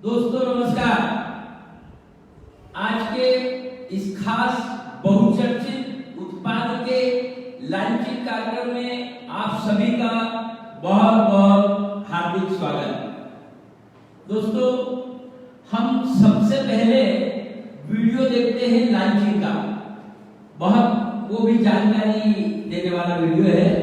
दोस्तों नमस्कार। आज के इस खास बहुचर्चित उत्पाद के लॉन्चिंग कार्यक्रम में आप सभी का बहुत बहुत हार्दिक स्वागत। दोस्तों हम सबसे पहले वीडियो देखते हैं लॉन्चिंग का, बहुत वो भी जानकारी देने वाला वीडियो है।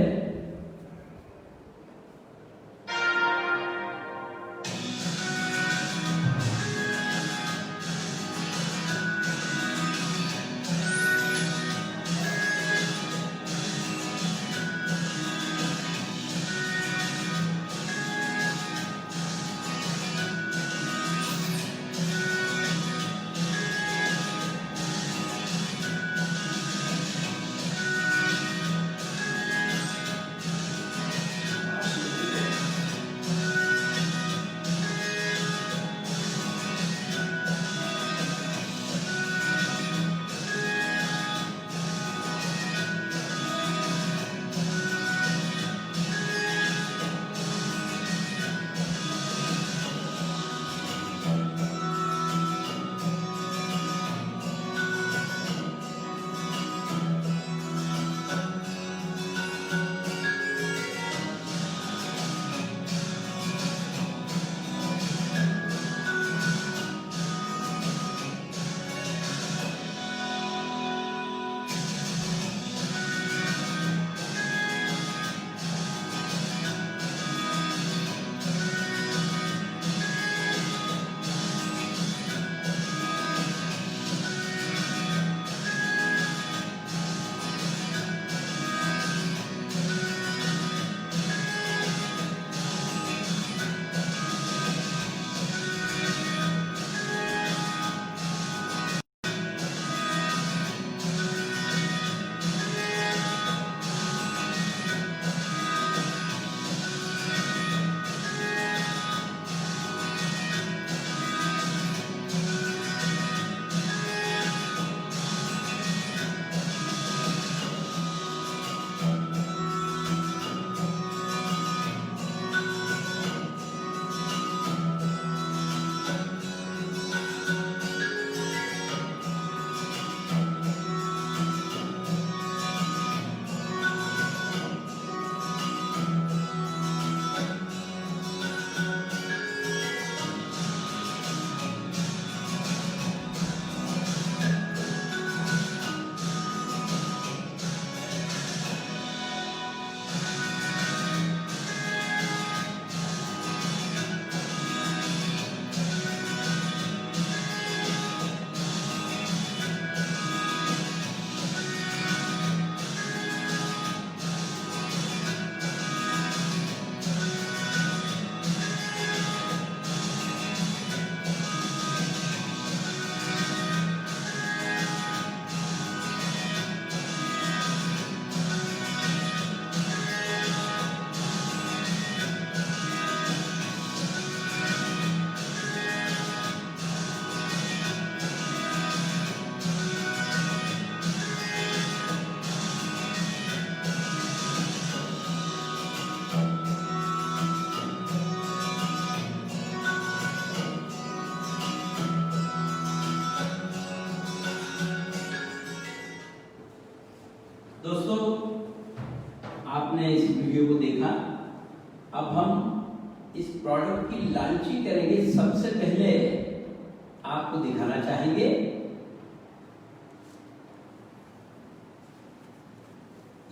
दोस्तों आपने इस वीडियो को देखा। अब हम इस प्रोडक्ट की लॉन्चिंग करेंगे। सबसे पहले आपको दिखाना चाहेंगे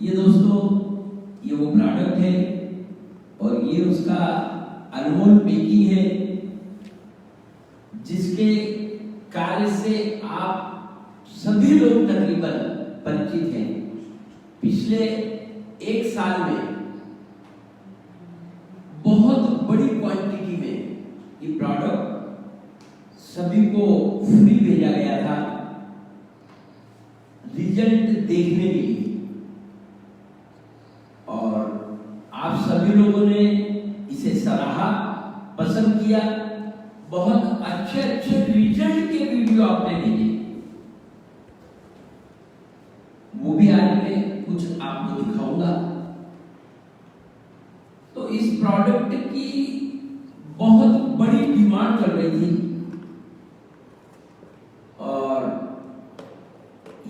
ये दोस्तों, ये वो प्रोडक्ट है और ये उसका अनमोल पैकिंग है जिसके कार्य से आप सभी लोग तकरीबन परिचित हैं। पिछले एक साल में बहुत बड़ी क्वांटिटी में ये प्रोडक्ट सभी को फ्री भेजा गया था रिजल्ट देखने के लिए, और आप सभी लोगों ने इसे सराहा, पसंद किया। बहुत अच्छे अच्छे रिजल्ट के वीडियो आपने भेजे, वो भी आज मैं कुछ आपको दिखाऊंगा। तो इस प्रोडक्ट की बहुत बड़ी डिमांड चल रही थी और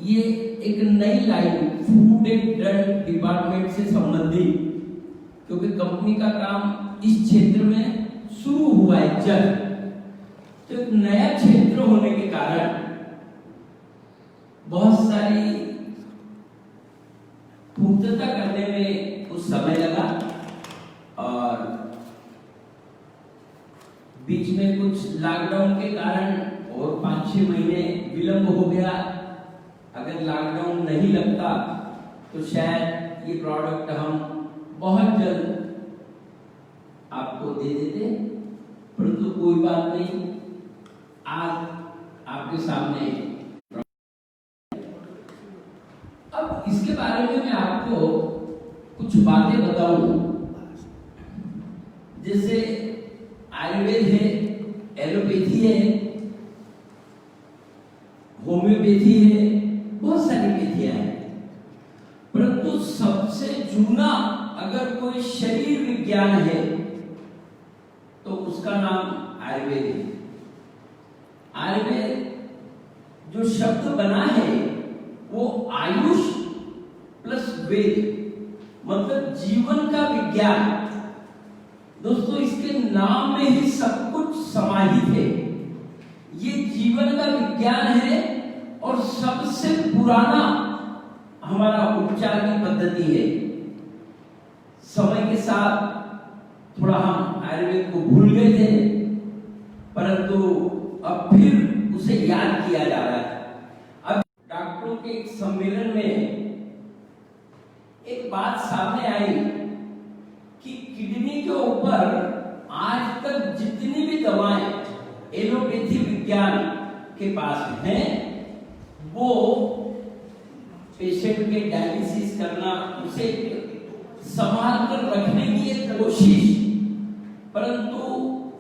ये एक नई line food and drug department से संबंधित, क्योंकि कंपनी का काम इस क्षेत्र में शुरू हुआ है जब, तो एक नया क्षेत्र होने के कारण बहुत सारी पूर्तता करने में कुछ समय लगा और बीच में कुछ लॉकडाउन के कारण और 5-6 महीने विलंब हो गया। अगर लॉकडाउन नहीं लगता तो शायद ये प्रोडक्ट हम बहुत जल्द आपको दे देते, परंतु कोई बात नहीं, आज आपके सामने। अब इसके बारे में मैं आपको कुछ बातें बताऊं, जैसे आयुर्वेद है, एलोपैथी है, होम्योपैथी है, बहुत सारी विधियां हैं, परंतु सबसे जूना अगर कोई शरीर विज्ञान है तो उसका नाम आयुर्वेद है। आयुर्वेद जो शब्द बना है वो आयुष प्लस वेद, मतलब जीवन का विज्ञान। दोस्तों, इसके नाम में ही सब कुछ समाहित है। ये जीवन का विज्ञान है और सबसे पुराना हमारा उपचार की पद्धति है। समय के साथ थोड़ा हम आयुर्वेद को भूल गए थे, परंतु अब फिर उसे याद किया जा रहा है। अब डॉक्टरों के एक सम्मेलन में एक बात सामने आई कि किडनी के ऊपर आज तक जितनी भी दवाएं एलोपैथी विज्ञान के पास हैं, वो पेशेंट के डायलिसिस करना, उसे संभाल कर रखने की एक कोशिश, परंतु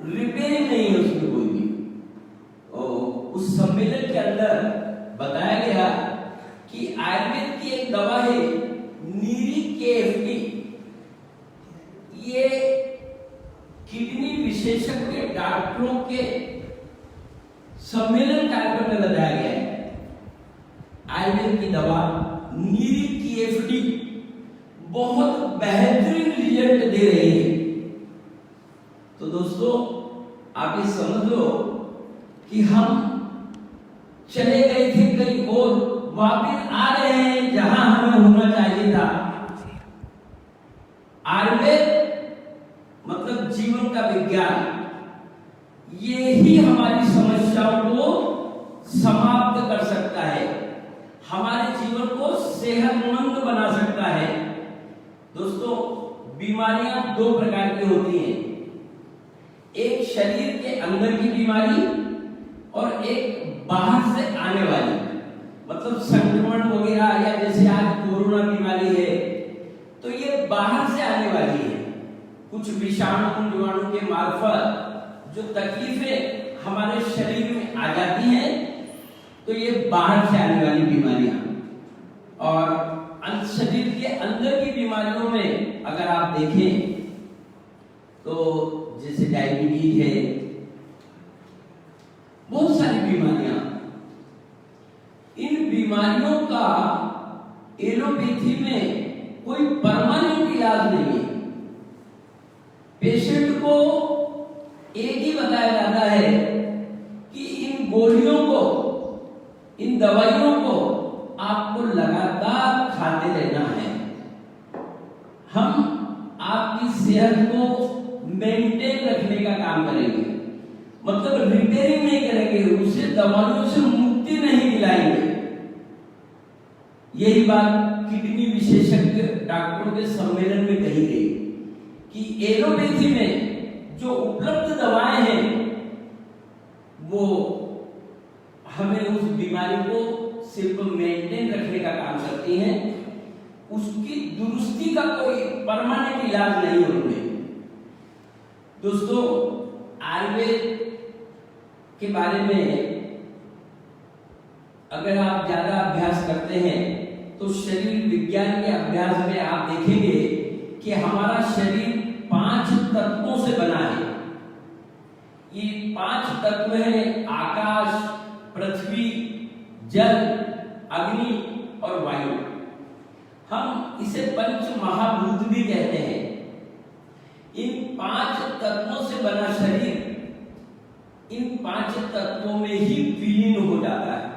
रिपेयरिंग नहीं है उसमें कोई भी। उस सम्मेलन के अंदर बताया गया कि आयुर्वेद की एक दवा है नीरी KFT, ये किडनी विशेषज्ञ डॉक्टरों के सम्मेलन कार्यक्रम में बताया गया है। आयुर्वेद की दवा नीरी KFT बहुत बेहतरीन रिजल्ट दे रही है। तो दोस्तों, आप ये समझ लो कि हम चले गए थे कहीं और, वापस आ रहे हैं जहां हमें होना चाहिए था। आयुर्वेद मतलब जीवन का विज्ञान, ये ही हमारी समस्याओं को समाप्त कर सकता है, हमारे जीवन को सेहतमंद बना सकता है। दोस्तों, बीमारियां 2 प्रकार की होती हैं, एक शरीर के अंदर की बीमारी और एक बाहर से आने वाली, मतलब संक्रमण वगैरह, या जैसे आज कोरोना बीमारी है तो ये बाहर से आने वाली है। कुछ विषाणु जीवाणु के मार्फत जो तकलीफें हमारे शरीर में आ जाती हैं, तो ये बाहर से आने वाली बीमारियां। और शरीर के अंदर की बीमारियों में अगर आप देखें तो जैसे डायबिटीज है, बहुत सारी बीमारियां, इन बीमारियों का एलोपैथी में कोई परमानेंट इलाज नहीं है। पेशेंट को एक ही बताया जाता है कि इन गोलियों को, इन दवाइयों को आपको लगातार खाते रहना है। हम आपकी सेहत को मेंटेन रखने का काम करेंगे, मतलब रिपेयरिंग नहीं करेंगे, उसे दवाइयों से मुक्ति नहीं दिलाएंगे। यही बात किडनी विशेषज्ञ डॉक्टरों के सम्मेलन में कही गई कि एलोपैथी में जो उपलब्ध दवाएं हैं वो हमें उस बीमारी को सिर्फ मेंटेन रखने का काम करती हैं, उसकी दुरुस्ती का कोई परमानेंट इलाज नहीं होते। दोस्तों, आयुर्वेद के बारे में अगर आप ज्यादा अभ्यास करते हैं तो शरीर विज्ञान के अभ्यास में आप देखेंगे कि हमारा शरीर 5 तत्वों से बना है। ये 5 तत्व हैं आकाश, पृथ्वी, जल, अग्नि और वायु। हम इसे पंच महाभूत भी कहते हैं। इन 5 तत्वों से बना शरीर इन 5 तत्वों में ही विलीन हो जाता है।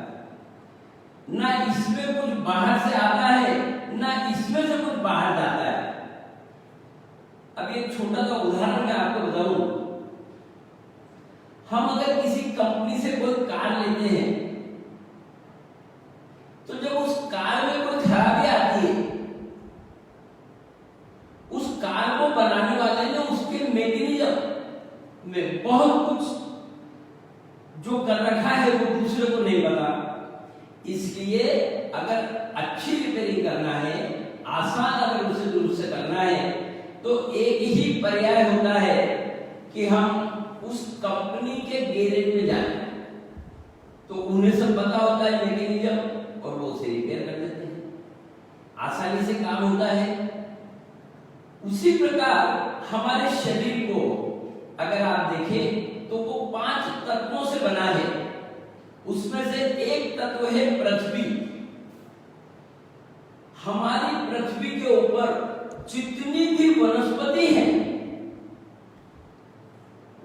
ना इसमें कुछ बाहर से आता है, ना इसमें से कुछ बाहर जाता है। अब एक छोटा सा उदाहरण मैं आपको बताऊं। हम अगर किसी कंपनी से कोई कार लेते हैं, तो जब उस कार में कोई खराबी आती है, उस कार को बनाने वाले ने उसके मैकेनिज्म में बहुत कुछ जो कर रखा है वो दूसरे को नहीं पता। इसलिए अगर अच्छी रिपेयरिंग करना है, आसान अगर उसे दुरुस्त करना है, तो एक ही पर्याय होता है कि हम उस कंपनी के गैरेज में जाएं। तो उन्हें सब पता होता है मैकेनिज्म, और वो उसे रिपेयर कर देते हैं। आसानी से काम होता है। उसी प्रकार हमारे शरीर को अगर आप देखें तो वो 5 तत्वों से बना है। उसमें से एक तत्व है पृथ्वी। हमारी पृथ्वी के ऊपर जितनी भी वनस्पति है,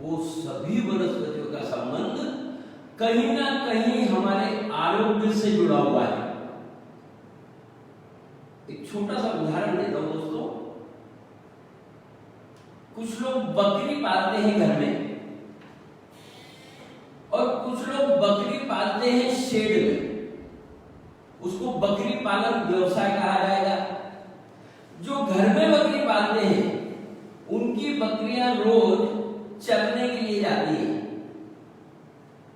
वो सभी वनस्पतियों का संबंध कहीं ना कहीं हमारे आरोग्य से जुड़ा हुआ है। एक छोटा सा उदाहरण देता हूं दोस्तों। कुछ लोग बकरी पालते हैं घर में, और कुछ लोग बकरी पालते हैं शेड में। उसको बकरी पालन व्यवसाय कहा जाएगा। जो घर में बकरी पालते हैं, उनकी बकरियां रोज चरने के लिए जाती हैं।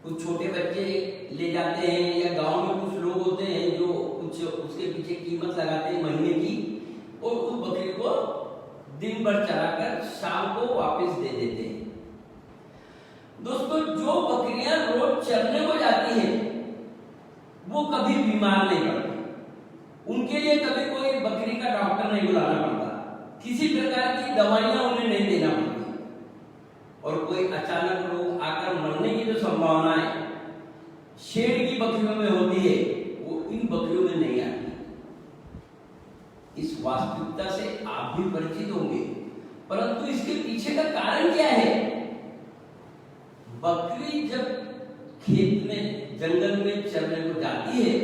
कुछ छोटे बच्चे ले जाते हैं, या गांव में कुछ लोग होते हैं जो कुछ उसके पीछे कीमत लगाते हैं महीने की, और उस बकरी को दिन भर चराकर शाम को वापस दे देते हैं। दोस्तों, जो बकरियां रोज चरने को जाती हैं, वो कभी बीमार नहीं पड़ती। उनके लिए कभी कोई बकरी का डॉक्टर नहीं बुलाना पड़ता, किसी प्रकार की दवाइयां उन्हें नहीं देना पड़ती, और कोई अचानक रोग आकर मरने की जो संभावना है शेड की बकरियों में होती है, वो इन बकरियों में नहीं आती। इस वास्तविकता से आप भी परिचित होंगे, परंतु इसके पीछे का कारण क्या है? बकरी जब खेत में, जंगल में चरने को जाती है,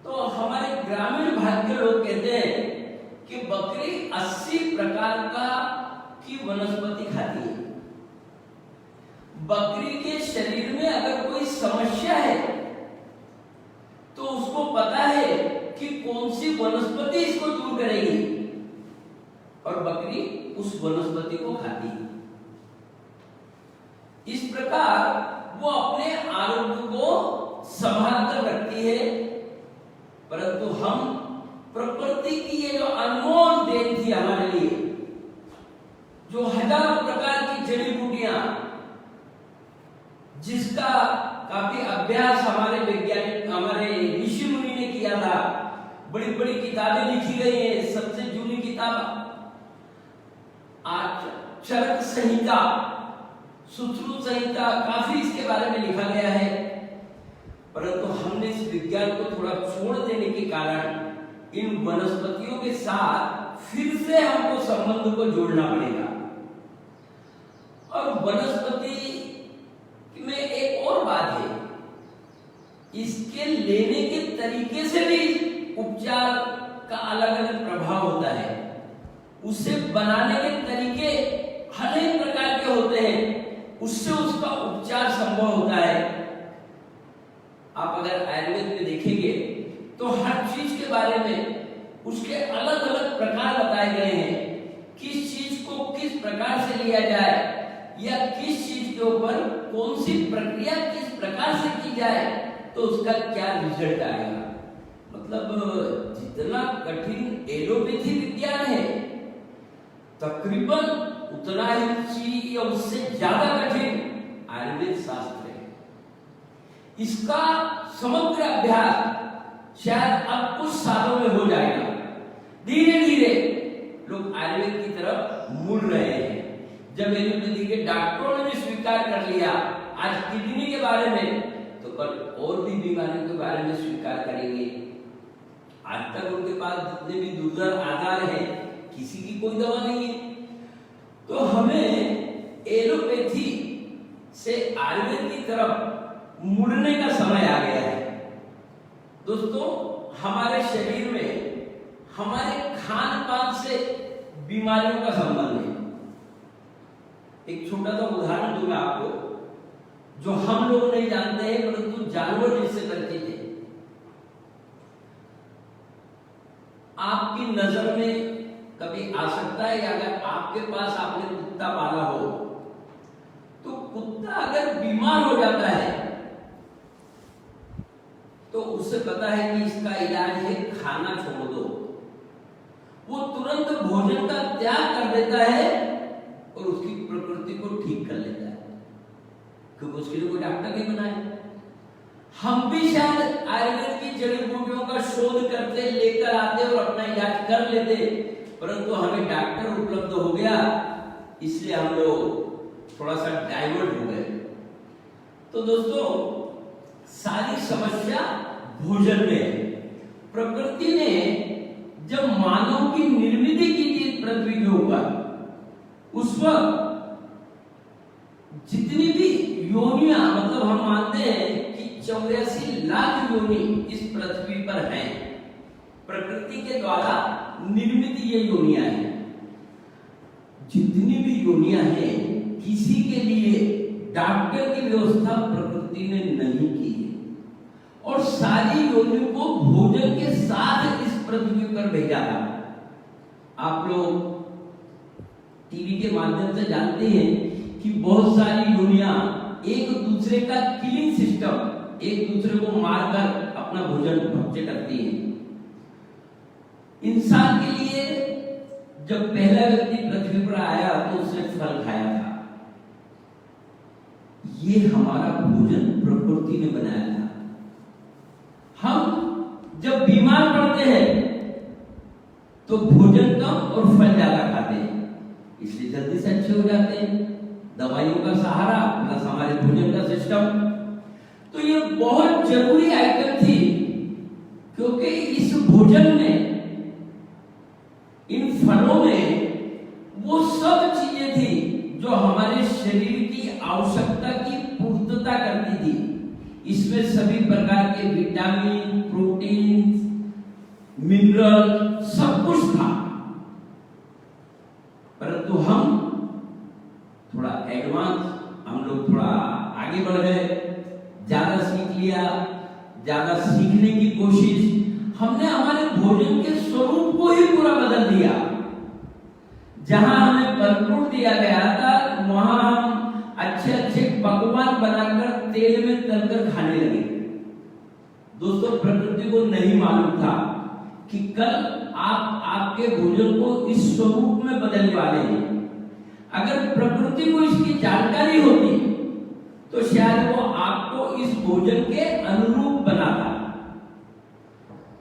तो हमारे ग्रामीण भाग के लोग कहते हैं कि बकरी 80 प्रकार की वनस्पति खाती है। बकरी के शरीर में अगर कोई समस्या है, तो उसको पता है कि कौन सी वनस्पति इसको दूर करेगी, और बकरी उस वनस्पति को खाती है। इस प्रकार वो अपने आरोग्य को संभाल कर रखती है। परंतु हम प्रकृति की ये जो अनमोल देन थी हमारे लिए, जो हजारों प्रकार की जड़ी बूटियां, जिसका काफी अभ्यास हमारे वैज्ञानिक, हमारे ऋषि मुनि ने किया था, बड़ी बड़ी किताबें लिखी गई हैं। सबसे जूनी किताब चरक संहिता, सुश्रुत संहिता, काफी इसके बारे में लिखा गया है। परंतु हमने इस विज्ञान को थोड़ा छोड़ देने के कारण इन वनस्पतियों के साथ फिर से हमको संबंध को जोड़ना पड़ेगा। और वनस्पति में एक और बात है, इसके लेने के तरीके से भी उपचार का अलग अलग प्रभाव होता है। उसे बनाने के तरीके अनेक प्रकार के होते हैं, उससे उसका उपचार संभव होता है। आप अगर आयुर्वेद में देखेंगे तो हर चीज के बारे में उसके अलग अलग प्रकार बताए गए हैं। किस चीज को किस प्रकार से लिया जाए, या किस चीज के ऊपर कौन सी प्रक्रिया किस प्रकार से की जाए तो उसका क्या रिजल्ट आएगा। मतलब जितना कठिन एलोपैथी विज्ञान है, तकरीबन उतना ही या उससे ज्यादा कठिन आयुर्वेद शास्त्र है। इसका समग्र अभ्यास शायद अब कुछ सालों में हो जाएगा। धीरे धीरे लोग आयुर्वेद की तरफ मुड़ रहे हैं। जब एलोपैथी के डॉक्टरों ने भी स्वीकार कर लिया आज किडनी के बारे में, तो कल और भी बीमारियों के बारे में स्वीकार करेंगे। आज तक उनके पास जितने भी दुर्धर आजार हैं, किसी की कोई दवा नहीं है। तो हमें एलोपैथी से आयुर्वेद की तरफ मुड़ने का समय आ गया है। दोस्तों, हमारे शरीर में हमारे खान पान से बीमारियों का संबंध है। एक छोटा सा उदाहरण दूंगा आपको, जो हम लोग नहीं जानते हैं परंतु जानवर जिससे परिचित है। आपकी नजर में कभी आ सकता है, अगर आपके पास आपने कुत्ता पाला हो, तो कुत्ता अगर बीमार हो जाता है तो उससे पता है कि इसका इलाज है खाना छोड़ दो। वो तुरंत भोजन का त्याग कर देता है और उसकी प्रकृति को ठीक कर लेता है, क्योंकि उसके लिए कोई डॉक्टर नहीं बनाए। हम भी शायद आयुर्वेद की जड़ी बूटियों का शोध करते, लेकर आते और अपना इलाज कर लेते, परंतु हमें डॉक्टर उपलब्ध हो गया, इसलिए हम लोग थोड़ा सा डाइवर्ट हो गए। तो दोस्तों, सारी समस्या भोजन में है। प्रकृति ने जब मानव की निर्मित की थी पृथ्वी के ऊपर, उस वक्त जितनी भी योनियां, मतलब हम मानते हैं कि 84 लाख योनि इस पृथ्वी पर हैं, प्रकृति के द्वारा निर्मित ये योनियां हैं। जितनी भी योनियां हैं, किसी के लिए डॉक्टर की व्यवस्था प्रकृति ने नहीं की है, और सारी योनियों को भोजन के साथ इस पृथ्वी पर भेजा था। आप लोग टीवी के माध्यम से जानते हैं कि बहुत सारी योनियां एक दूसरे का किलिंग सिस्टम, एक दूसरे को मारकर अपना भोजन भक्ष्य करती हैं। इंसान के लिए जब पहला व्यक्ति पृथ्वी पर आया तो उसने फल खाया था। ये हमारा भोजन प्रकृति ने बनाया था। हम जब बीमार पड़ते हैं तो भोजन कम और फल ज्यादा खाते हैं, इसलिए जल्दी से अच्छे हो जाते हैं। दवाइयों का सहारा प्लस हमारे भोजन का सिस्टम, तो ये बहुत जरूरी आइटम थी, क्योंकि इस भोजन में, इन फलों में वो सब चीजें थी जो हमारे शरीर की आवश्यकता की पूर्तता करती थी। इसमें सभी प्रकार के विटामिन, प्रोटीन, मिनरल सब कुछ था। परंतु हम थोड़ा एडवांस, हम लोग थोड़ा आगे बढ़ गए, ज्यादा सीख लिया, ज्यादा सीखने की कोशिश, हमने हमारे भोजन के स्वरूप को ही पूरा बदल दिया। जहां हमें भरपूर दिया गया था, वहां हम अच्छे अच्छे पकवान बनाकर तेल में तलकर खाने लगे। दोस्तों, प्रकृति को नहीं मालूम था कि कल आप आपके भोजन को इस स्वरूप में बदलने वाले हैं। अगर प्रकृति को इसकी जानकारी होती तो शायद वो आपको इस भोजन के अनुरूप बनाता।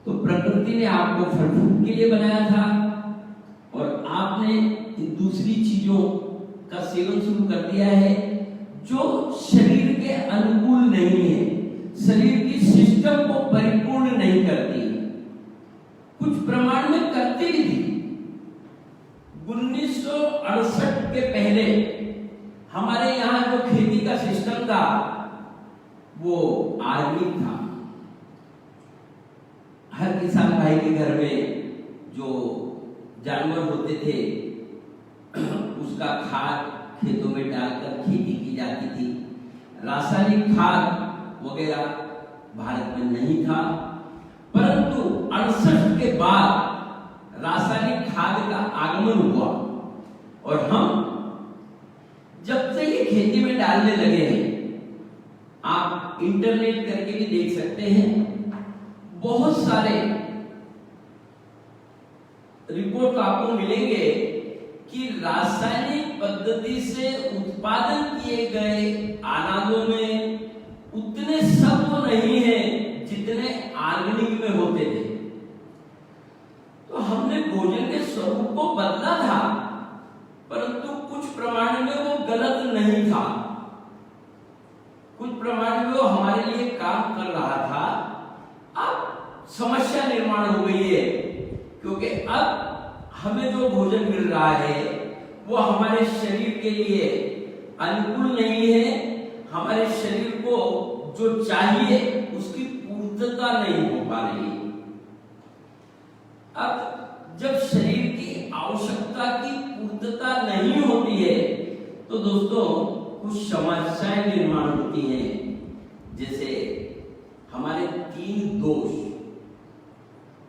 तो प्रकृति ने आपको फल फ्रूट के लिए बनाया था, और आपने इन दूसरी चीजों का सेवन शुरू कर दिया है जो शरीर के अनुकूल नहीं है, शरीर की सिस्टम को परिपूर्ण नहीं करती, कुछ प्रमाण में करती भी थी। 1968 के पहले हमारे यहाँ जो खेती का सिस्टम था वो आर्गेनिक था। हर किसान भाई के घर में जो जानवर होते थे उसका खाद खेतों में डालकर खेती की जाती थी। रासायनिक खाद वगैरह भारत में नहीं था, परंतु 68 के बाद रासायनिक खाद का आगमन हुआ, और हम जब से ये खेती में डालने लगे हैं, आप इंटरनेट करके भी देख सकते हैं, बहुत सारे रिपोर्ट आपको मिलेंगे कि रासायनिक पद्धति से उत्पादन किए गए अनाजों में उतने सत्व नहीं है जितने ऑर्गेनिक में होते थे। तो हमने भोजन के स्वरूप को बदला था, परंतु कुछ प्रमाण में वो गलत नहीं था। निर्माण हो गई है, क्योंकि अब हमें जो भोजन मिल रहा है वो हमारे शरीर के लिए अनुकूल नहीं है, हमारे शरीर को जो चाहिए उसकी पूर्तता नहीं हो पा रही है। अब जब शरीर की आवश्यकता की पूर्तता नहीं होती है तो दोस्तों कुछ समस्याएं निर्माण होती हैं, जैसे हमारे 3 दोष।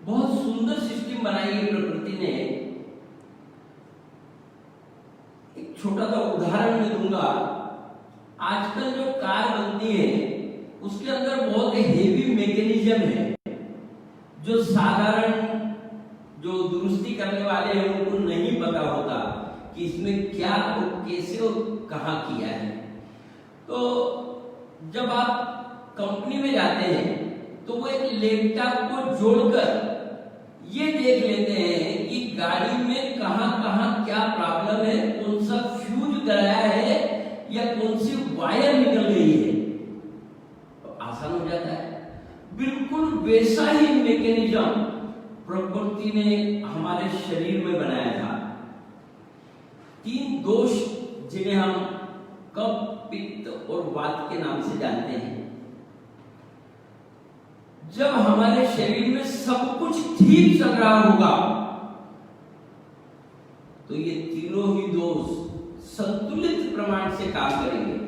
बहुत सुंदर सिस्टम बनाई है प्रकृति ने। एक छोटा सा उदाहरण मैं दूंगा। आजकल जो कार बनती है उसके अंदर बहुत हेवी मैकेनिज्म है जो साधारण जो दुरुस्ती करने वाले हैं उनको नहीं पता होता कि इसमें क्या और कैसे और कहां किया है। तो जब आप कंपनी में जाते हैं तो वो एक लैपटॉप को जोड़कर ये देख लेते हैं कि गाड़ी में कहां कहां क्या प्रॉब्लम है, कौन सा फ्यूज गया है या कौन सी वायर निकल गई है, तो आसान हो जाता है। बिल्कुल वैसा ही मैकेनिज्म प्रकृति ने हमारे शरीर में बनाया था। 3 दोष जिन्हें हम कफ, पित्त और वात के नाम से जानते हैं। जब हमारे शरीर में सब कुछ ठीक चल रहा होगा तो ये तीनों ही दोष संतुलित प्रमाण से काम करेंगे,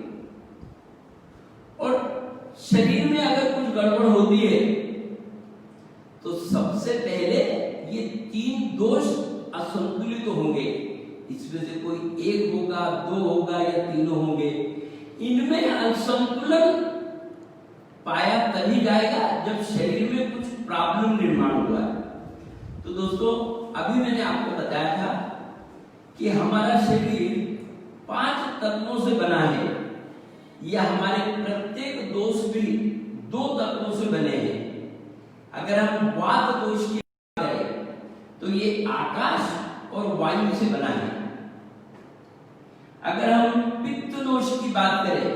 और शरीर में अगर कुछ गड़बड़ होती है तो सबसे पहले ये 3 दोष असंतुलित होंगे। इसमें से कोई एक होगा, 2 होगा या तीनों होंगे। इनमें असंतुलन पाया तभी जाएगा जब शरीर में कुछ प्रॉब्लम निर्माण हुआ है। तो दोस्तों अभी मैंने आपको बताया था कि हमारा शरीर 5 तत्वों से बना है, या हमारे प्रत्येक दोष भी 2 तत्वों से बने हैं। अगर हम वात दोष की बात करें तो ये आकाश और वायु से बना है। अगर हम पित्त दोष की बात करें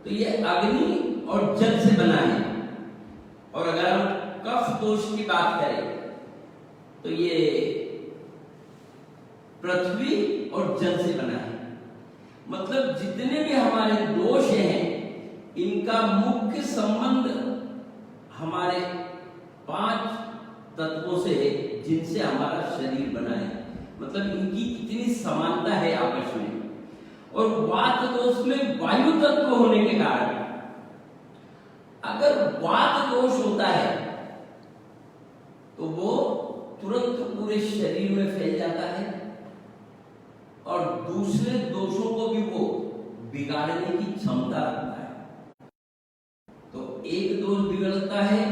तो ये अग्नि और जल से बना है, और अगर हम कफ दोष की बात करें तो ये पृथ्वी और जल से बना है। मतलब जितने भी हमारे दोष हैं इनका मुख्य संबंध हमारे 5 तत्वों से है जिनसे हमारा शरीर बना है। मतलब इनकी कितनी समानता है आपस में। और वात दोष में वायु तत्व होने के कारण अगर वात दोष होता है तो वो तुरंत पूरे शरीर में फैल जाता है और दूसरे दोषों को भी वो बिगाड़ने की क्षमता रखता है। तो एक दोष बिगड़ता है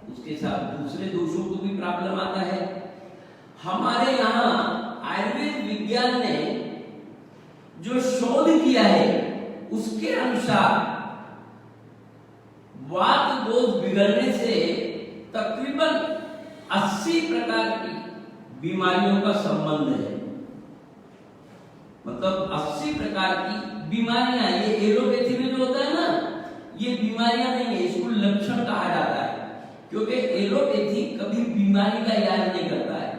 उसके साथ दूसरे दोषों को भी प्रॉब्लम आता है। हमारे यहाँ आयुर्वेद विज्ञान ने जो शोध किया है उसके अनुसार वात दोष बिगड़ने से तकरीबन 80 प्रकार की बीमारियों का संबंध है। मतलब 80 प्रकार की बीमारियां, ये एलोपैथी में जो होता है ना, ये बीमारियां नहीं है, इसको लक्षण कहा जाता है। क्योंकि एलोपैथी कभी बीमारी का इलाज नहीं करता है,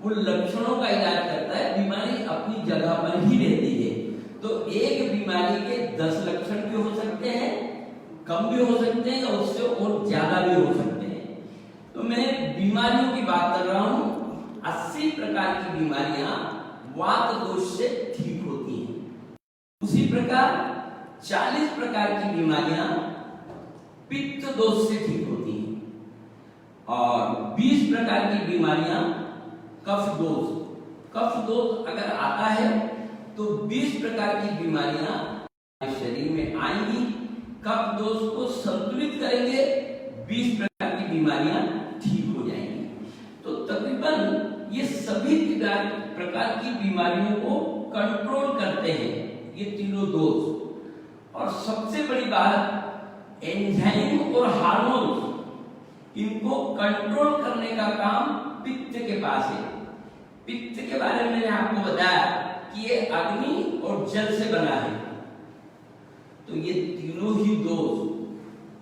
वो लक्षणों का इलाज करता है। बीमारी अपनी जगह पर ही रहती है। तो एक बीमारी के 10 लक्षण भी हो सकते हैं, कम भी हो सकते हैं और उससे और ज्यादा भी हो सकते हैं। तो मैं बीमारियों की बात कर रहा हूं। 80 प्रकार की बीमारियां वात दोष से ठीक होती हैं। उसी प्रकार 40 प्रकार की बीमारियां पित्त दोष से ठीक होती हैं, और 20 प्रकार की बीमारियां कफ दोष। कफ दोष अगर आता है तो 20 प्रकार की बीमारियां शरीर में आएंगी। कफ दोष को संतुलित करेंगे, 20 प्रकार की बीमारियां ठीक हो जाएंगी। तो तकरीबन ये सभी प्रकार की बीमारियों को कंट्रोल करते हैं ये तीनों दोष। और सबसे बड़ी बात, एंजाइम और हार्मोन इनको कंट्रोल करने का काम पित्त के पास है। पित्त के बारे में मैंने आपको बताया कि ये अग्नि और जल से बना है। तो ये तीनों ही दोष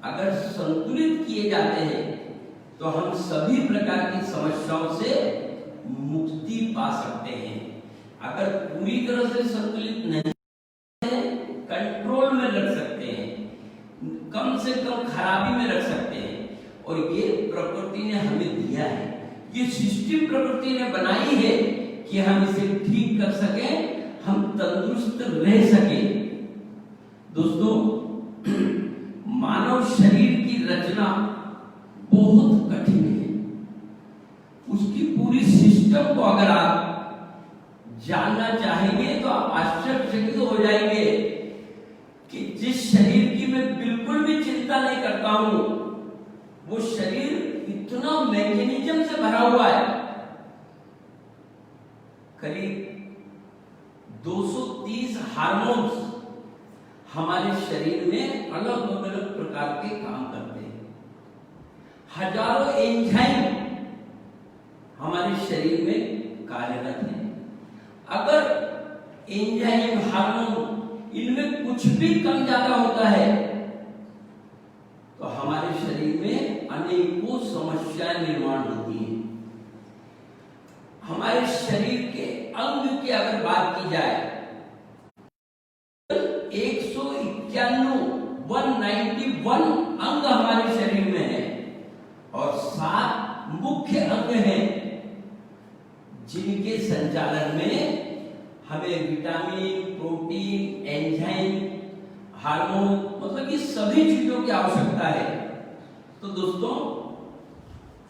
अगर संतुलित किए जाते हैं तो हम सभी प्रकार की समस्याओं से मुक्ति पा सकते हैं। अगर पूरी तरह से संतुलित नहीं है, कंट्रोल में रख सकते हैं, कम से कम खराबी में रख सकते हैं। और ये प्रकृति ने हमें दिया है, ये सिस्टम प्रकृति ने बनाई है कि हम इसे ठीक कर सकें, हम तंदुरुस्त रह सकें। दोस्तों, मानव शरीर की रचना बहुत कठिन है। उसकी पूरी सिस्टम को अगर आप जानना चाहेंगे तो आप आश्चर्यचकित हो जाएंगे कि जिस शरीर की मैं बिल्कुल भी चिंता नहीं करता हूं, वो शरीर इतना मैकेनिज्म से भरा हुआ है। करीब 230 हार्मोन्स हमारे शरीर में अलग अलग प्रकार के काम करते हैं। हजारों एंजाइम हमारे शरीर में कार्यरत हैं। अगर एंजाइम, हार्मोन इनमें कुछ भी कम ज्यादा होता है तो हमारे शरीर में अनेकों समस्याएं निर्माण होती हैं। हमारे शरीर के अंग की अगर बात की जाए, 191 अंग हमारे शरीर में है और 7 मुख्य अंग हैं जिनके संचालन में हमें विटामिन, प्रोटीन, एंजाइम, हार्मोन, मतलब ये सभी चीजों की आवश्यकता है। तो दोस्तों,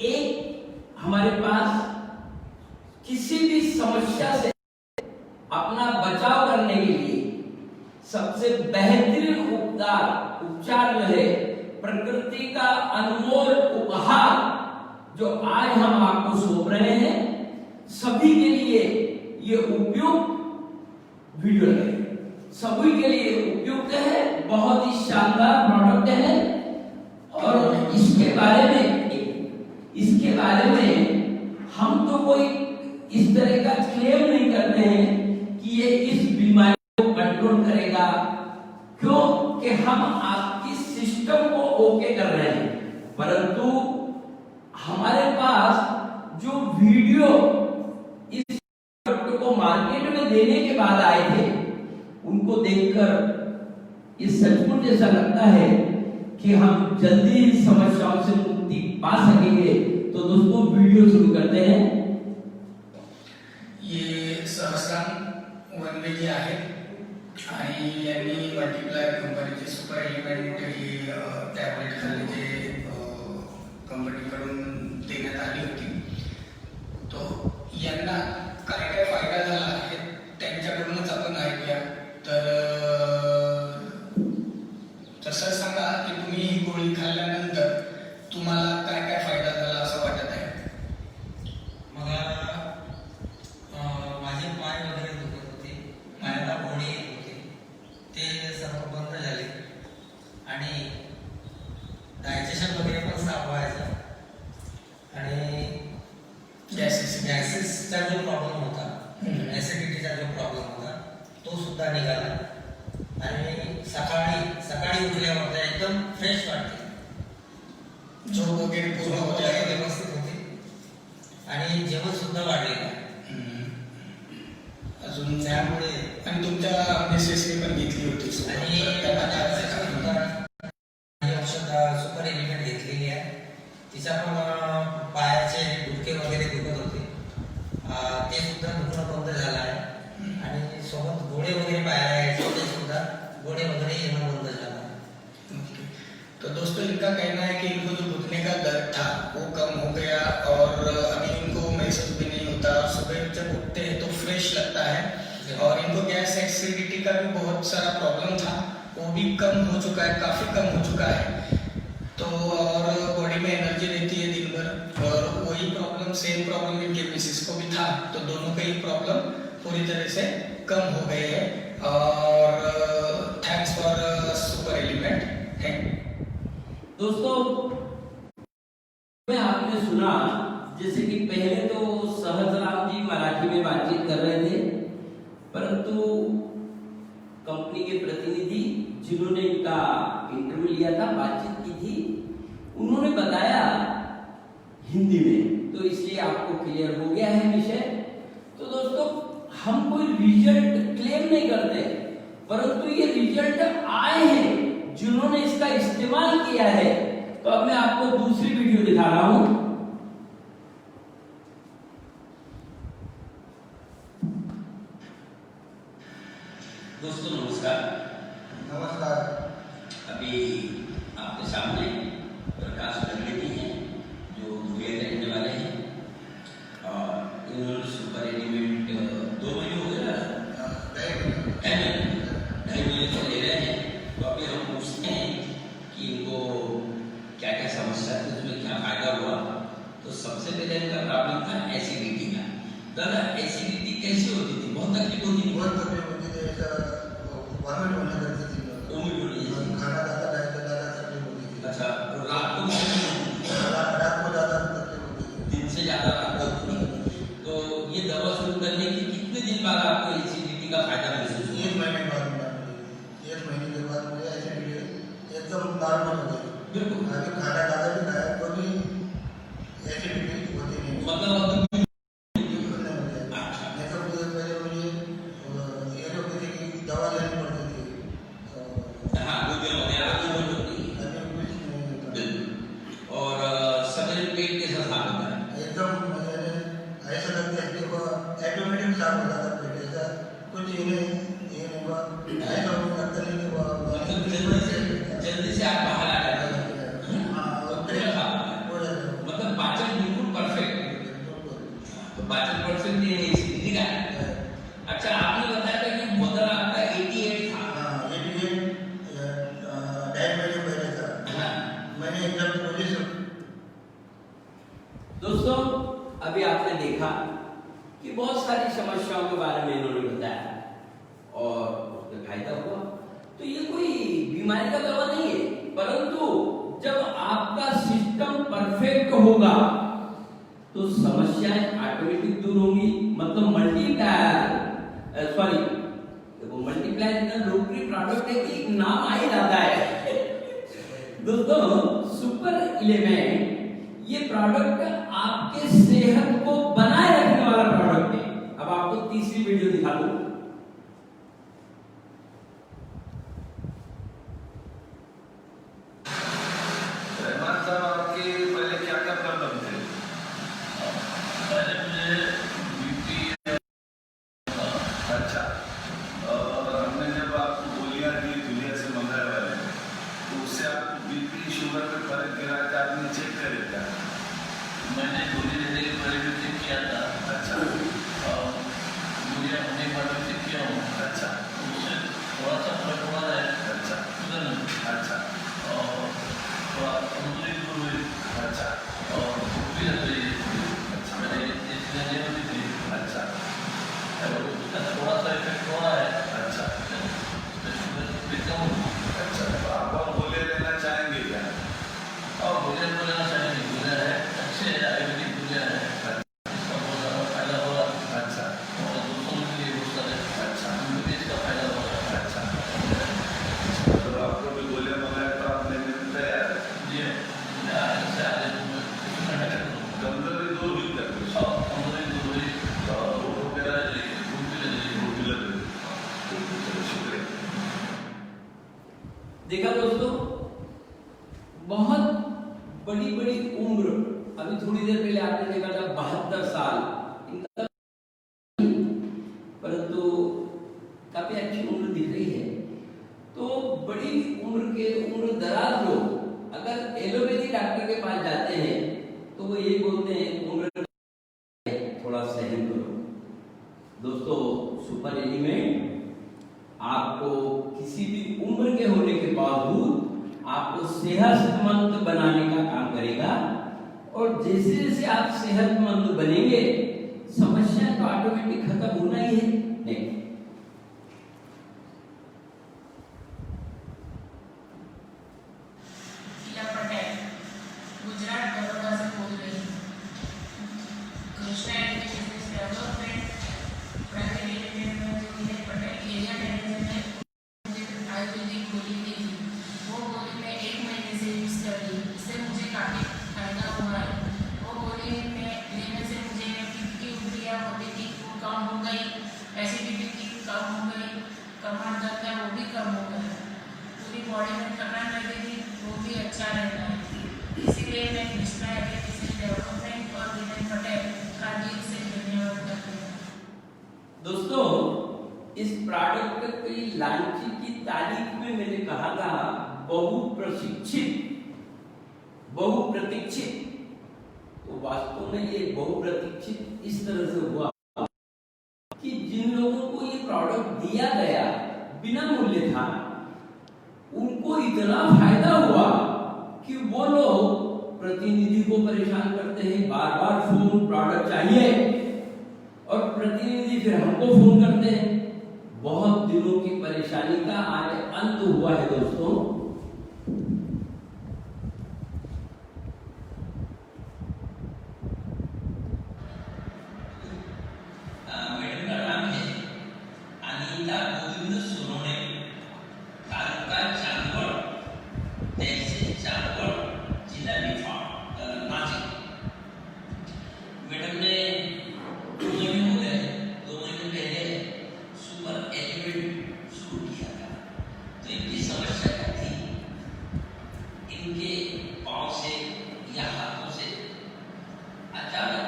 एक हमारे पास किसी भी समस्या से अपना बचाव करने के लिए सबसे बेहतरीन उपचार जो है, प्रकृति का अनमोल उपहार जो आज हम आपको सौंप रहे हैं, सभी के लिए ये उपयुक्त वीडियो है, सभी के लिए उपयुक्त है, बहुत ही शानदार प्रोडक्ट है। और इसके बारे में हम तो कोई इस तरह का क्लेम नहीं करते हैं कि ये इस बीमारी को कंट्रोल करेगा, क्योंकि हम आपकी सिस्टम को ओके कर रहे हैं। परंतु हमारे पास जो वीडियो इस प्रोडक्ट को मार्केट में देने के बाद आए थे, उनको देखकर इस सचमुच ऐसा लगता है कि हम जल्दी समस्याओं से मुक्ति पा सकेंगे। तो दोस्तों, वीडियो शुरू करते हैं। ये सहस्राम वनवेली आहे आणि यांनी मल्टीप्लायर कंपनीचे सुपर एलिमेंट ही टॅबलेट खाली जे कंपनीकडून देण्यात आली होती, तो यांना काय काय फायदा झाला आहे त्यांच्याकडूनच आपण ऐकूया। तर तसं सांगा की तुम्ही ही गोळी खाल्ल्यानंतर तुम्हाला काय काय फायदा झाला असं वाटत आहे? मला माझे पाय वगैरे दुखत होते, पायाला गोळे येत होते, ते सर्व बंद झाले आणि डायजेशन वगैरे पण साफ व्हायचं आणि गॅसेसचा जो प्रॉब्लेम होता, ऍसिडिटीचा जो प्रॉब्लेम होता, तो सुद्धा निघाला आणि सकाळी उठल्यावर एकदम फ्रेश वाटते, झोप वगैरे पूर्ण होते, व्यवस्थित होते आणि जेवण सुद्धा वाढलेलं आहे। अजून त्यामुळे आणि तुमच्या मिसेसने पण घेतली होती आणि औषध सुपर एलिमेंट घेतलेली आहे, तिच्या पण पायाचे गुडघे वगैरे दुखत होते, ते सुद्धा दुखणं बंद झालं आहे आणि सोबत गोळे वगैरे पायाला यायचे, ते सुद्धा गोळे वगैरे येणं बंद झालं है। तो दोस्तों, इनका कहना है कि इनको जो घुटने का दर्द था वो कम हो गया और अभी इनको महसूस भी नहीं होता, सुबह जब उठते हैं तो फ्रेश लगता है और इनको गैस एसिडिटी का भी बहुत सारा प्रॉब्लम था, वो भी कम हो चुका है, काफी कम हो चुका है। तो और बॉडी में एनर्जी रहती है दिन भर, और वही प्रॉब्लम, सेम प्रॉब्लम इनके मिसेस को भी था, तो दोनों का ही प्रॉब्लम पूरी तरह से कम हो गए हैं। और थैंक्स फॉर सुपर एलिमेंट। दोस्तों, में आपने सुना जैसे कि पहले तो सहजराम जी मराठी में बातचीत कर रहे थे, परंतु कंपनी के प्रतिनिधि जिन्होंने इनका इंटरव्यू लिया था, बातचीत की थी, उन्होंने बताया हिंदी में, तो इसलिए आपको क्लियर हो गया है विषय। तो दोस्तों, हम कोई रिजल्ट क्लेम नहीं करते, परंतु ये रिजल्ट आए हैं जिन्होंने इसका इस्तेमाल किया है। तो अब मैं आपको दूसरी वीडियो दिखा रहा हूं। दोस्तों नमस्कार। नमस्कार। अभी आपके सामने प्रकाश गंगेती हैं जो धुले रहने वाले हैं, और इन्होंने सुपर एलिमेंट 2 महीने हो गए ना, 2.5 महीने से ले रहे हैं। तो अभी हम पूछते हैं कि इनको क्या क्या समस्या थी, उसमें क्या फायदा हुआ। तो सबसे पहले इनका प्रॉब्लम था एसिडिटी का। दादा, एसिडिटी कैसे होती थी? बहुत तकलीफ होती थी? बहुत तकलीफ होती थी, ऐसा वॉमिट होने लगती थी, खाना ज़्यादा तकलीफ होती थी। अच्छा, रात को ज़्यादा तकलीफ होती थी, दिन से ज़्यादा रात को होती थी। तो ये दवा शुरू करने के कितने दिन बाद आपको एसिडिटी का फायदा महसूस हुआ? 1 महीने बाद मिला। 1 महीने के बाद मुझे एसिडिटी एकदम नॉर्मल हो गई। बिल्कुल। अभी खाना ज़्यादा भी खाया तो भी एसिडिटी होती नहीं। मतलब जल्दी से आप बाहर आ जाते हैं। मतलब पाचन बिल्कुल परफेक्ट। तो पाचन परफेक्ट नहीं है एसिडिटी का। अच्छा, आपने बताया था कि मदर आपका 88 था। 2.5 महीने पहले था। मैंने एकदम दोस्तों, अभी आपने देखा कि बहुत सारी समस्याओं के बारे में इन्होंने बताया और उसका फायदा हुआ। तो ये कोई बीमारी का दवा नहीं है, परंतु जब आपका सिस्टम परफेक्ट होगा तो समस्याएं ऑटोमेटिक दूर होंगी। मतलब मल्टीप्लाई इतना लोकप्रिय प्रोडक्ट है कि नाम आ ही जाता है। दोस्तों, सुपर एलिमेंट ये प्रोडक्ट आपके सेहत को बनाए रखने वाला प्रोडक्ट है। अब आपको तीसरी वीडियो दिखा दूं। मैंने गोली लेने के पहले भी चेक किया था। अच्छा। और मुझे अपने बारे में चेक किया हूँ। अच्छा। उससे थोड़ा सा फर्क पड़ा है। अच्छा। अच्छा। और थोड़ा कमजोरी दूर हुई। अच्छा। और भूख भी लग रही है। अच्छा। मैंने इसलिए नहीं होती थी। अच्छा। और उसका थोड़ा सा इफेक्ट हुआ है। अच्छा। अच्छा, तो आप और गोलियां लेना चाहेंगे क्या? और गोलियां तो लेना चाहेंगे। गोलियां है अच्छे आयुर्वेदिक गोलियां है, इसका बहुत ज़्यादा फायदा हो रहा है। अच्छा। और दोस्तों के लिए बहुत सारे। अच्छा। उनको भी इसका फायदा हो रहा है। अच्छा। तो आपको भी गोलियां मंगाए तो आप लेने में तैयार है? जी कमजोरी दूर हुई तक? कमजोरी दूर हुई और भूख भी लग रही। शुक्रिया। देखा दोस्तों, बहुत बड़ी बड़ी उम्र, अभी थोड़ी देर पहले आपने देखा था 72 साल इनका, परंतु काफी अच्छी उम्र दिख रही है। तो बड़ी उम्र दराज लोग अगर एलोपैथी डॉक्टर के पास जाते हैं तो वो ये बोलते हैं उम्र थोड़ा सहन करो। दोस्तों, सुपर एलिमेंट आपको किसी भी उम्र के होने के बावजूद आपको सेहतमंद बनाने का काम करेगा। और जैसे जैसे आप सेहतमंद बनेंगे, समस्या तो ऑटोमेटिक खत्म होना ही है। नहीं, गुजरात बड़ौदा से बोल रही हूँ। Krishna education development private limited में जो है पटेल एरिया मैनेजर ने मुझे आयुर्वेदिक गोली दी थी। वो गोली मैं 1 महीने से यूज़ कर रही हूँ, इससे मुझे काफ़ी फायदा हुआ है। वो गोली लेने से मुझे पीठ की उल्टियाँ होती थी, वो कम हो गई, एसिडिटी की कम हो गई, कमर दर्द है वो भी कम हो गया, पूरी बॉडी में थकान लगी थी वो भी अच्छा रहता है। इसीलिए मैं कृष्णा एजुकेशन डेवलपमेंट और विनय पटेल का दिल से धन्यवाद करती हूँ। दोस्तों, इस प्रोडक्ट की लॉन्चिंग की तारीख में मैंने कहा था बहुप्रशिक्षित, बहुप्रतीक्षित, तो वास्तव में ये बहुप्रतीक्षित इस तरह से हुआ कि जिन लोगों को ये प्रोडक्ट दिया गया बिना मूल्य था, उनको इतना फायदा हुआ कि वो लोग प्रतिनिधि को परेशान करते हैं, बार बार फोन प्रोडक्ट चाहिए, और प्रतिनिधि फिर हमको फोन करते हैं। बहुत दिनों की परेशानी का आज अंत हुआ है दोस्तों। मैडम का नाम है अनीता गोविंद सोनोने, तालुका चांदवड, तहसील चांदवड, जिला नासिक। मैडम ने 2 महीने हो गए, 2 महीने पहले सुपर एलिमेंट शुरू किया था। तो इनकी समस्या क्या थी, इनके पाँव से या हाथों से अचानक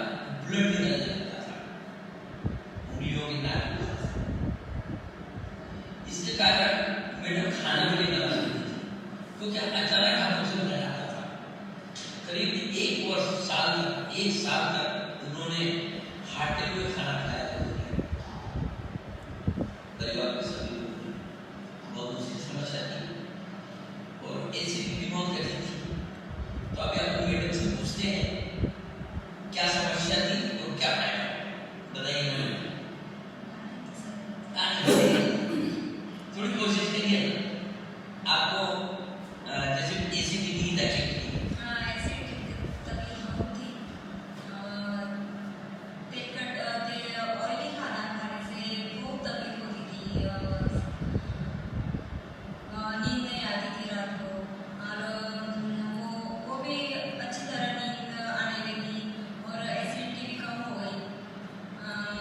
ब्लड निकलने लगता था, उंगलियों के नाक में। इसके कारण मैडम खाना भी नहीं बना सकती थी, क्योंकि अचानक हाथों से ब्लड आता था। करीब 1 साल तक उन्होंने खाते हुए खाना खाया था। परिवार के सभी लोगों ने बहुत उसकी समस्या थी और एसिडिटी बहुत कठी थी। तो अभी आप मैडम से पूछते हैं क्या समस्या थी और क्या फायदा, बताइए मैडम। थोड़ी कोशिश करिए, आपको जैसे एसिडिटी की तकलीफ थी। ऑयली खाना खाने से बहुत तकलीफ होती थी, नींद नहीं आती थी रात को, और वो भी अच्छी तरह नींद आने लगी और एसिडिटी भी कम हो गई,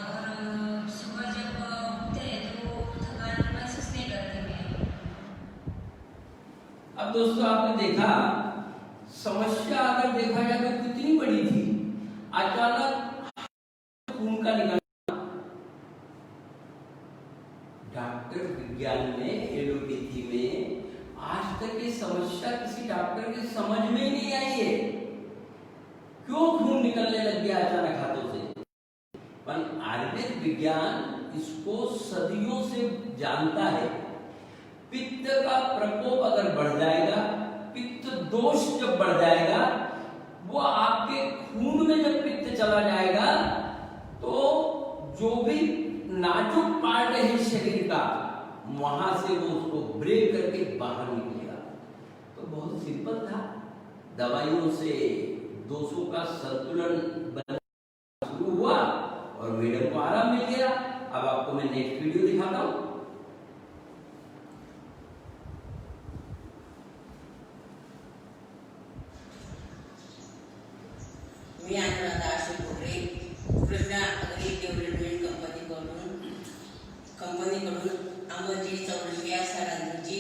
और सुबह जब उठते हैं तो थकान महसूस नहीं करती मैं। अब दोस्तों, आपने देखा समस्या अगर देखा जाए तो कितनी बड़ी थी। अचानक खून का निकलना, डॉक्टर विज्ञान में, एलोपैथी में आज तक ये समस्या किसी डॉक्टर के समझ में ही नहीं आई है, क्यों खून निकलने लग गया अचानक हाथों से। पर आयुर्वेद विज्ञान इसको सदियों से जानता है। पित्त का प्रकोप अगर बढ़ जाएगा, पित्त दोष जब बढ़ जाएगा, वो आपके खून में जब पित्त चला जाएगा तो जो भी नाजुक पार्ट है शरीर का, वहां से वो उसको ब्रेक करके बाहर निकलेगा। तो बहुत सिंपल था, दवाइयों से दोषों का संतुलन बनना शुरू हुआ और मैडम को आराम मिल गया। अब आपको मैं नेक्स्ट वीडियो दिखाता हूं। मी अनुराधा अशोक कोकरे, कृष्णा अग्री डेव्हलपमेंट कंपनीकडून अंबाजी 84 सरांची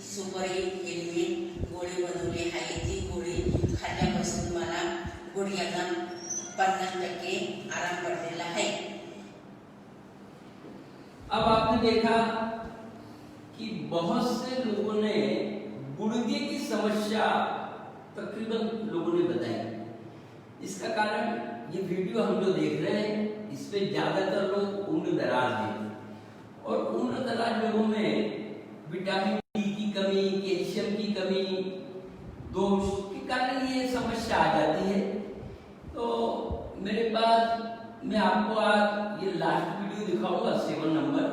सुपर एलिमेंट गोळी बनवली आहे। ती गोळी खाल्ल्यापासून मला गुडघ्याचा 50% आराम पडलेला आहे। अब आपने देखा कि बहुत से लोगों ने गुर्दे की समस्या तकरीबन लोगों ने बताई। इसका कारण ये वीडियो हम जो देख रहे हैं, इसमें ज्यादातर लोग उम्र दराज हैं और उम्र दराज लोगों में विटामिन डी की कमी, कैल्शियम की कमी, दोष के कारण ये समस्या आ जाती है। तो मेरे पास, मैं आपको आज ये लास्ट वीडियो दिखाऊंगा 7 नंबर,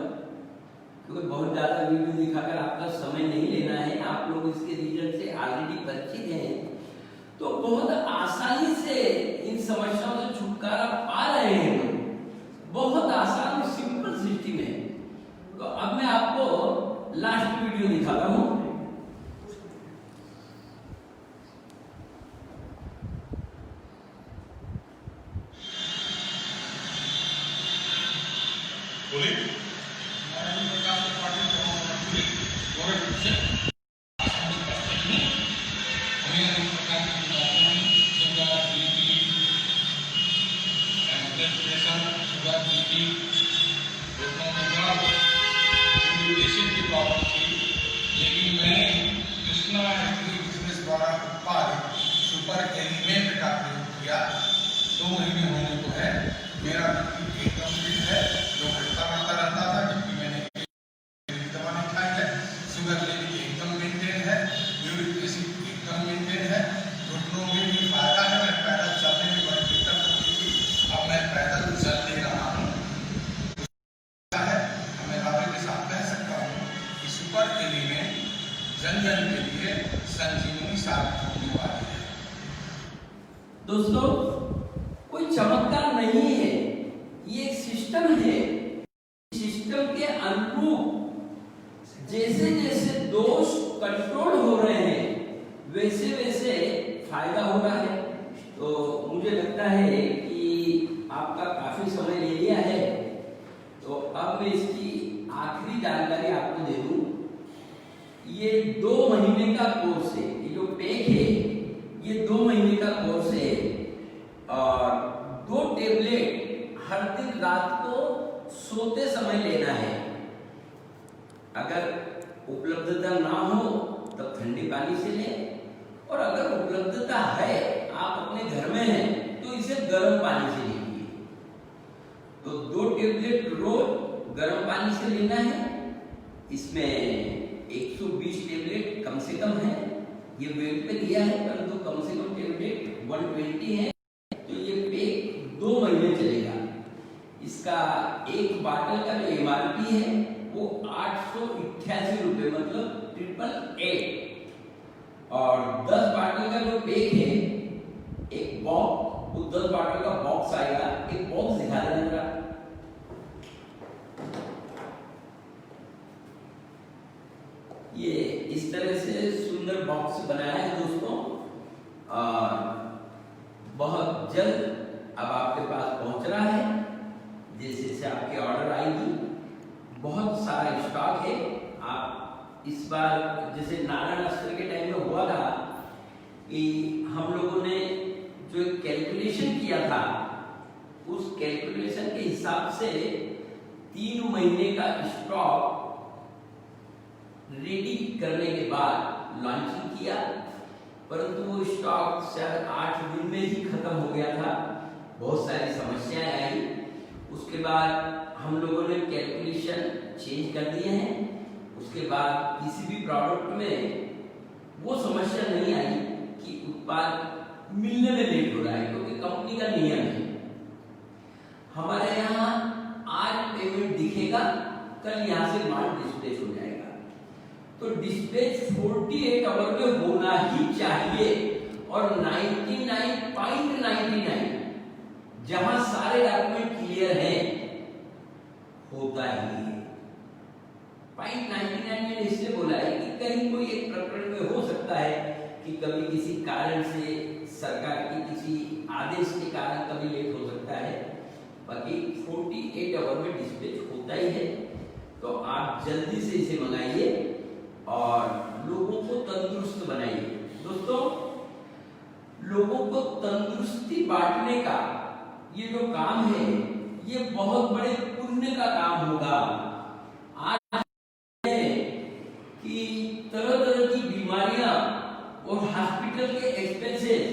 क्योंकि बहुत ज्यादा वीडियो दिखाकर आपका समय नहीं लेना है, आप लोग इसके रिजल्ट से ऑलरेडी परिचित हैं। तो बहुत आसानी से इन समस्याओं से छुटकारा पा रहे हैं लोग, बहुत आसान सिंपल सिस्टम है। तो अब मैं आपको लास्ट वीडियो दिखाता हूं। से हमें अनेक प्रकार की बीमारियां sugar BP blood pressure sugar BP घुटनों में दर्द यूरिक की प्रॉब्लम थी, लेकिन मैंने कृष्णा एग्री बिजनेस द्वारा उत्पादित सुपर एलिमेंट का प्रयोग किया। 2 महीने होने को है, मेरा बीपी एकदम ठीक है, जो घटता बढ़ता रहता था, जबकि मैंने दवा नहीं खाई है। शुगर लेवल एकदम मेंटेन है, यूरिक एसिड एकदम मेंटेन है, घुटनों में भी फायदा है। मैं पैदल चलने में बड़ी दिक्कत होती थी, अब मैं पैदल चल ले रहा हूँ। मैं दावे के साथ कह सकता हूँ कि सुपर एलिमेंट जन जन के लिए संजीवनी साबित होने वाली है। दोस्तों, कोई चमत्कार नहीं है, ये एक सिस्टम है। सिस्टम के अनुरूप जैसे जैसे दोष कंट्रोल हो रहे हैं, वैसे वैसे फायदा हो रहा है। तो मुझे लगता है कि आपका काफी समय ले लिया है, तो अब मैं इसकी आखिरी जानकारी आपको दे दूं। ये 2 महीने का कोर्स है, ये जो पैक है ये 2 महीने का कोर्स है, और 2 टेबलेट हर दिन रात को सोते समय लेना है। अगर उपलब्धता ना हो तब ठंडे पानी से लें, और अगर उपलब्धता है, आप अपने घर में हैं, तो इसे गर्म पानी से लीजिए। तो 2 टेबलेट रोज गर्म पानी से लेना है। इसमें 120 टेबलेट कम से कम है, ये वेट पे दिया है, परंतु कम से कम टेबलेट 120 है। तो ये पैक 2 महीने चलेगा। इसका एक बाटल का जो MRP है वो 888 रुपये, मतलब 888। और 10 बाटल का जो पैक है, एक बॉक्स, वो 10 बाटल का बॉक्स आएगा। एक बॉक्स दिखा देना जरा। ये इस तरह से सुंदर बॉक्स बनाया है दोस्तों, और बहुत जल्द अब आपके पास पहुंच रहा है। जैसे जैसे आपके ऑर्डर आएगी, बहुत सारा स्टॉक है। आप इस बार जैसे नारायण अस्त्र के टाइम में हुआ था कि हम लोगों ने जो कैलकुलेशन किया था, उस कैलकुलेशन के हिसाब से 3 महीने का स्टॉक रेडी करने के बाद लॉन्चिंग किया, परंतु वो स्टॉक शायद 8 दिन में ही खत्म हो गया था। बहुत सारी समस्याएं आई। उसके बाद हम लोगों ने कैलकुलेशन चेंज कर दिए हैं। उसके बाद किसी भी प्रोडक्ट में वो समस्या नहीं आई कि उत्पाद मिलने में लेट हो रहा है, क्योंकि कंपनी का नियम है। हमारे यहाँ आज पेमेंट दिखेगा, कल यहाँ से माल डिस्पैच हो जाएगा। तो डिस्पैच 48 आवर में होना ही चाहिए, और 99.99 जहां सारे डॉक्यूमेंट क्लियर हैं होता ही है। 0.99 ने इससे बोला है कि कहीं कोई एक प्रकरण में हो सकता है कि कभी किसी कारण से, सरकार के किसी आदेश के कारण कभी लेट हो सकता है, बाकी 48 आवर में डिस्पैच होता ही है। तो आप जल्दी से इसे मंगाइए और लोगों को तंदुरुस्त बनाइए। दोस्तों, लोगों को तंदुरुस्ती बांटने का ये जो काम है, ये बहुत बड़े पुण्य का काम होगा। आज है कि तरह तरह की बीमारियां और हॉस्पिटल के एक्सपेंसेस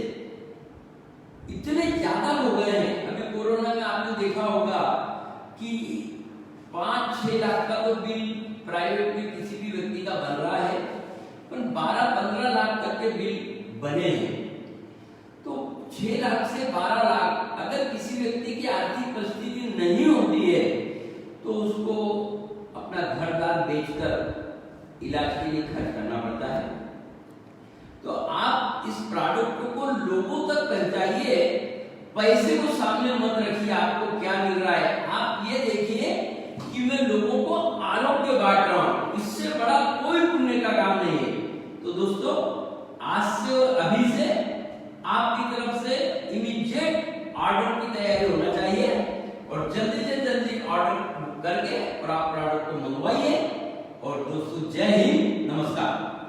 इतने ज्यादा हो गए हैं। अभी कोरोना में आपने देखा होगा कि 5-6 लाख का तो बिल प्राइवेट में किसी भी व्यक्ति का बन रहा है, पर 12-15 लाख तक के बिल बने हैं। तो 6 लाख से 12 लाख अगर किसी व्यक्ति की आर्थिक परिस्थिति नहीं होती है, तो उसको अपना घर-द्वार बेचकर इलाज के लिए खर्च करना पड़ता है। तो आप इस प्रोडक्ट को लोगों तक पहुंचाइए, पैसे को सामने मत रखिए आपको क्या मिल रहा है। आप ये देखिए कि मैं लोगों को आरोग्य बांट रहा हूं, इससे बड़ा कोई पुण्य का काम नहीं है। तो दोस्तों, आज से और अभी से आपकी तरफ से इमीडिएट ऑर्डर की तैयारी होना चाहिए, और जल्दी से जल्दी ऑर्डर करके और आप प्रोडक्ट को मंगवाइए और दोस्तों जय हिंद, नमस्कार।